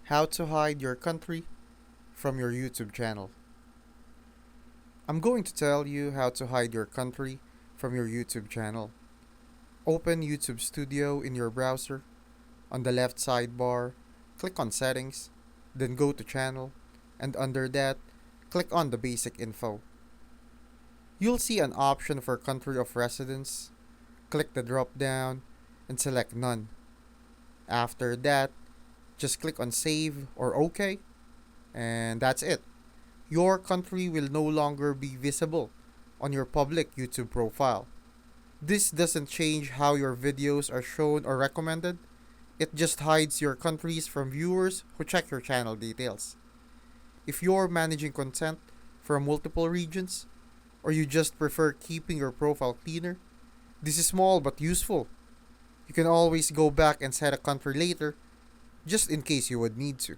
How to hide your country from your YouTube channel. I'm going to tell you how to hide your country from your YouTube channel. Open YouTube Studio in your browser. On the left sidebar, click on Settings, then go to Channel, and under that, click on the basic info. You'll see an option for country of residence. Click the drop down and select None. After that, just click on Save or OK, and that's it. Your country will no longer be visible on your public YouTube profile. This doesn't change how your videos are shown or recommended. It just hides your countries from viewers who check your channel details. If you're managing content from multiple regions, or you just prefer keeping your profile cleaner, this is small but useful. You can always go back and set a country later, just in case you would need to.